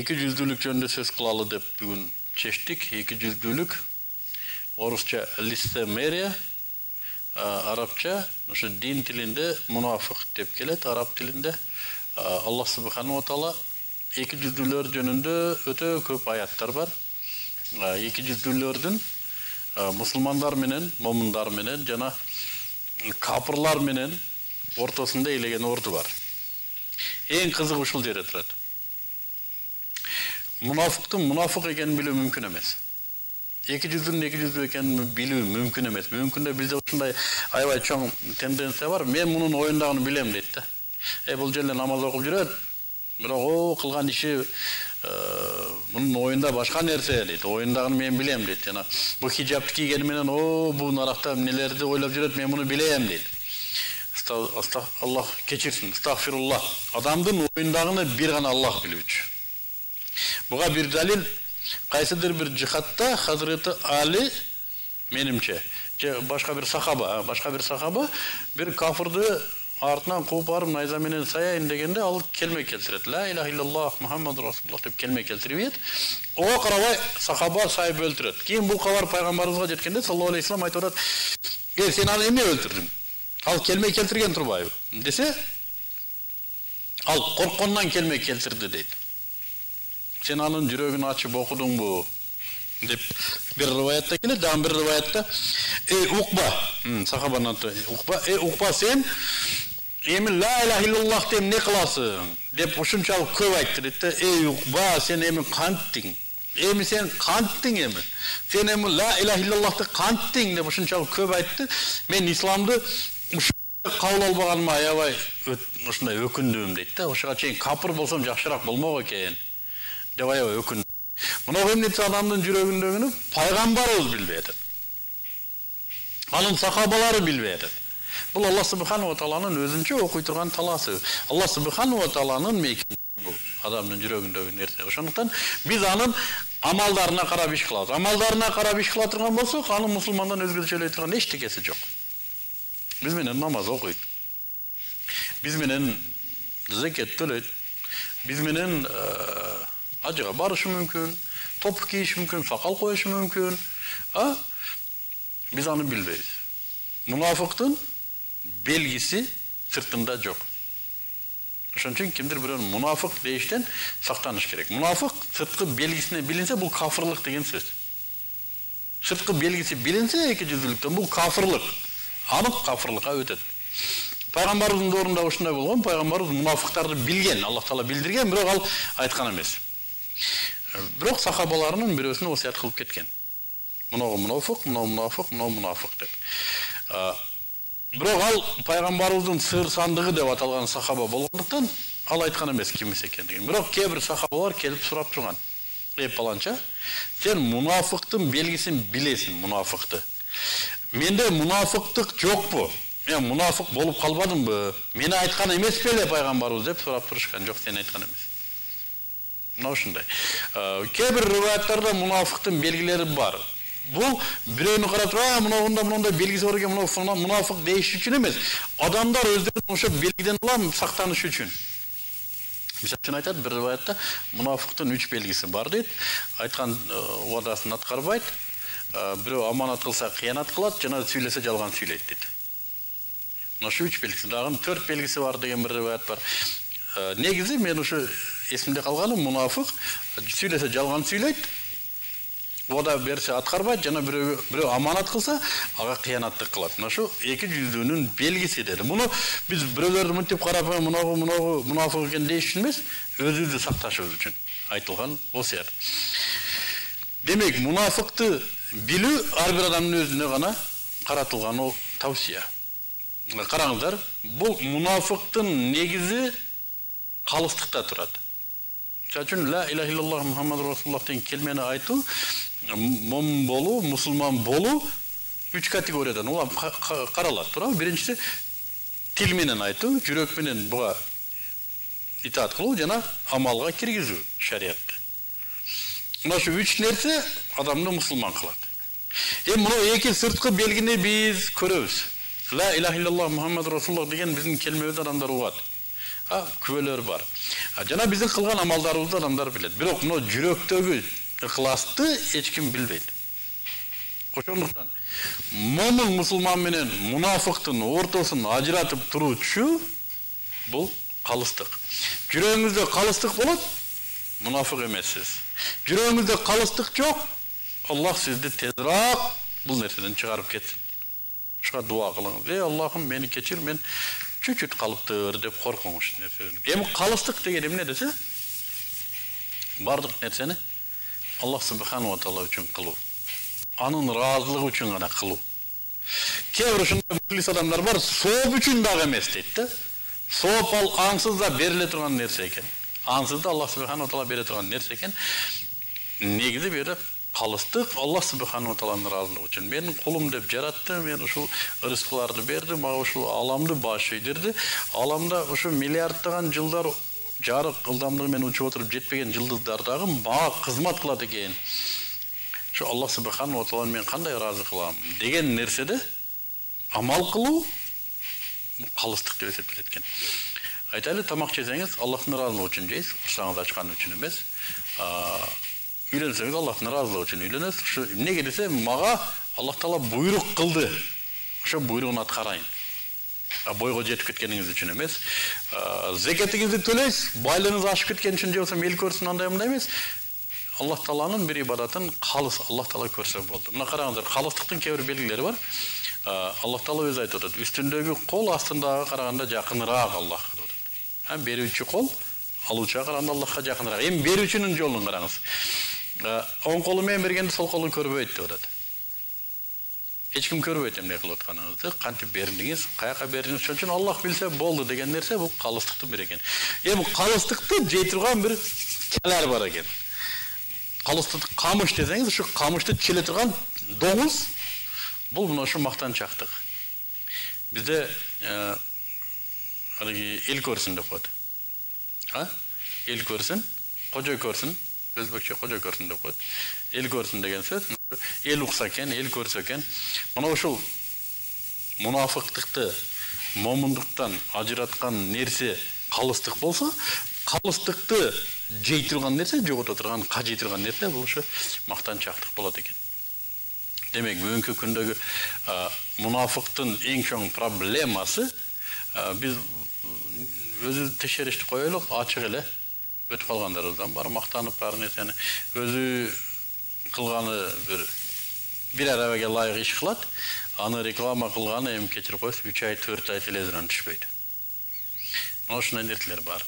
эки жүздүүлүк жөнүндө сөз кылалы деп бүгүн чечтик. Эки жүздүүлүк орусча листемерия, арабча ошо дин тилинде мунафык деп келет, араб тилинде. Аллах субхану ва таала эки жүздүүлөр жөнүндө өтө көп аяттар бар. Эки жүздүүлөрдүн мусулмандар менен, момундар менен жана капырлар менен ортосунда элеген орду бар. Эң кызык ушул жерде турат. Мунафыктын мунафык экенин билүү мүмкүн эмес. Эки жүздүү экенин билүү мүмкүн эмес. Мүмкүн да бизде ушундай аябай чоң тенденция бар. Мен мунун оюндагын билем дейт да. Бул жерде намаз окуп жүрөт. Бирок кылган иши мунун оюнда башка нерсе дейт. Оюндагын мен билем дейт. Жана бул хиджабты кийгени менен бул наракта эмнелерди ойлоп жүрөт, мен муну билем дейт. Аллах кечирсин, астагфируллах. Адамдын оюндагыны бир гана Аллах билүүчү. Буга бир далил кайсыдыр бир жихатта Хазрети Али менимче, башка бир сахаба бир кафырды артынан кууп барып найза менен саяйын дегенде ал келме келтирет. Ла илаха иллаллах Мухаммад Расулуллах деп келме келтирет. Ого карабай сахаба сайып өлтүрөт. Кийин бул кабар пайгамбарыбызга жеткенде саллаллаху алейхи вассалам айтып атат: сен аны эмне өлтүрдүң? Ал келме келтирген турбайбы? Десе, ал корккондон келме келтирди дейт. Сен анын жүрөгүн ачып окудуңбу? Деп бир риваятта келет, дагы бир риваятта Укба, сахабанын аты Укба, сен эми ла илаха иллаллах деп эмне кыласың? Деп ушунчалык көп айтты дейт. Укба, сен эми канттың? Эми сен канттың эми? Сен эми ла илаха иллаллахты канттың деп ушунчалык көп айтты. Мен исламды кабыл албаганыма аябай ушундай өкүндүм дейт да. Ошого чейин капыр болсом жакшыраак болмок экен деп аябай өкүндүм. Мына эмнече адамдын жүрөгүндөгүнү пайгамбарыбыз билбей атат. Анын сахабалары билбей атат. Бул Аллах субхану ва тааланын өзүнчө окуй турган таласы. Аллах субхану ва тааланын мейкини бул адамдын жүрөгүндөгү нерсе. Ошондуктан биз анын амалдарына карап иш кылабыз. Амалдарына карап иш кыла турган болсок, анын мусулмандан өзгөчөлөй турган эчтекеси жок. Биз менен намаз окуйт. Биз менен закат төлөйт. Биз менен ажыга барышы мүмкүн, топ кийиши мүмкүн, сакал коюшу мүмкүн. Биз аны билбейбиз. Мунафыктын белгиси сыртында жок. Ошон үчүн кимдир бирөөнү мунафык дейиштен сактаныш керек. Мунафык сырткы белгисине билинсе, бул кафырлык деген сөз. Сырткы белгиси билинсе, эки жүздүүлүктөн бул кафырлык. Анык кафырлыкка өтөт. Пайгамбарыбыздын доорунда ушундай болгон, пайгамбарыбыз мунафыктарды билген, Аллах таала билдирген, бирок ал айткан эмес. Бирок сахабаларынын бирөөсүнө осуят кылып кеткен. Мынау мунафык деп. Бирок ал пайгамбарыбыздын сыр сандыгы деп аталган сахаба болгондуктан ал айткан эмес кимис экендигин. Бирок кээ бир сахабалар келип сурап турган. Паланча, сен мунафыктын белгисин билесиң, мунафыкты. Менде мунафыктык жокпу? Мен мунафык болуп калбадымбы? Мени айткан эмес беле пайгамбарыбыз деп сурап турушкан. Жок, сен айткан эмес. Мына ушундай. Кээ бир риваяттарда мунафыктын белгилери бар. Бул бирөөнү карап туруп, мындай белгиси бар экен, мунафык дейиш үчүн эмес. Адамдар өздөрүн ошо белгиден улам сактаныш үчүн. Мисалы үчүн айтат бир риваятта мунафыктын 3 белгиси бар дейт. Айткан уадасын аткарбайт. Бирөө аманат кылса кыянат кылат, жана сүйлөсө жалган сүйлөйт дейт. Мына ушу 3 белгиси, дагы 4 белгиси бар деген бир риваят бар. Негизи мен ушу эсимде калганы мунафык сүйлөсө жалган сүйлөйт. Уада берсе аткарбайт, жана бирөө аманат кылса, ага кыянаттык кылат. Мына ушу эки жүздүүнүн белгиси деди. Муну биз бирөөлөрдү мынтип карап, мунафык экен дейиш үчүн эмес, өзүбүздү сакташыбыз үчүн айтылган осуят. Демек, мунафыкты билүү ар бир адамдын өзүнө гана каратылган тавсия. Караңыздар, бул мунафыктын негизи калыстыкта турат. Мисалы үчүн ла илаха иллаллах Мухаммад Расулуллах деген келмени айтуу, момун болуу, мусулман болуу 3 категориядан улам каралат, туурабы? Биринчиси тил менен айтуу, жүрөк менен буга итаат кылуу жана амалга киргизүү шариятты. Мына ушу 3 нерсе адамды мусулман кылат. Мына эки сырткы белгини биз көрөбүз. Ла илаха иллаллах Мухаммад Расулуллах деген биздин келмебиз адамдар угат. Күбөлөр бар. Жана биздин кылган амалдарыбызды адамдар билет. Бирок мына жүрөктөгү ыхласты эч ким билбейт. Ошондуктан момун мусулман менен мунафыктын ортосун ажыратып туруучу бул калыстык. Жүрөгүңүздө калыстык болот, мунафык эмессиз. Жүрөгүңүздө калыстык жок, Аллах сизди тезирээк бул нерседен чыгарып кетсин. Ушуга дуа кылыңыз. Аллахым мени кечир, мен чүчүт калыптыр деп коркуңуз нерседен. Эми калыстык деген эмне десе? Бардык нерсени Аллах субханаху ва таала үчүн кылуу. Анын ыраазылыгы үчүн гана кылуу. Кээ бир ушундай муфлис адамдар бар, сооп үчүн дагы эмес дейт да. Сооп ал аңсыз да бериле турган нерсе экен. Аңсыз да Аллах субханаху ва таала бере турган нерсе экен. Негизи бери калыстык Аллах субханаху ва тааланын ыраазылыгы үчүн. Менин кулум деп жаратты, мен ушул рызкыларды берди, мага ушул аламды баш ийдирди. Аламда ушу миллиарддаган жылдар жарык ылдамдыгы менен учуп отуруп жетпеген жылдыздар дагы мага кызмат кылат экен. Шу Аллах субханаху ва тааланы мен кандай ыраазы кылам деген нерседе амал кылуу калыстык деп эсептелет экен. Айтайлы, тамак жесеңиз Аллахтын ыраазылыгы үчүн жейсиз, курсаңыз ачкан үчүн эмес. Үйлөнсеңиз Аллахтын ыраазылыгы үчүн үйлөнөсүз. Ушу эмнеге десе, мага Аллах таала буйрук кылды. Ошо буйругун аткарайын. Бойго жетип кеткениңиз үчүн эмес. Закатыңызды төлөйсүз, байлыгыңыз ашып кеткен үчүн же болсо эл көрсүн андай эмес. Аллах тааланын бир ибадатын калыс Аллах таала көрсө болду. Мына караңыздар, калыстыктын кээ бир белгилери бар. Аллах таала өзү айтып атат, үстүндөгү кол астындагы караганда жакыныраак Аллахка деп атат. Берүүчү кол алуучуга караганда Аллахка жакыныраак. Эми берүүчүнүн жолун караңыз. Оң колу менен бергенди сол колу көрбөйт деп атат. Эч ким көрбөйт эмне кылып атканыңызды, кантип бердиңиз, каяка бердиңиз, ошон үчүн Аллах билсе болду деген нерсе бул калыстыктын бири экен. Эми калыстыкты жей турган бир калар бар экен. Калыстык камыш десеңиз, ушу камышты челе турган доңуз бул мына ушу мактанчактык. Бизде эл көрсүн деп коет. Эл көрсүн, кожо көрсүн, өзбекче кожо көрсүн деп коет. Эл көрсүн деген сөз, эл укса экен, эл көрсө экен. Мына ушул мунафыктыкты момундуктан ажыраткан нерсе калыстык болсо, калыстыкты жей турган нерсе, жогото турган, кажый турган нерсе бул ушу мактанчактык болот экен. Демек, бүгүнкү күндөгү мунафыктын эң чоң проблемасы биз өзүбүздү текшеришти коелук, ачык эле өтүп калгандарыбыздан бар, мактанып бар нерсени өзү кылганы бир арабага ылайык иш кылат, аны реклама кылганы эми кечирип коесуз 3 ай 4 ай телевизордон түшпөйт. Мына ушундай нерселер бар.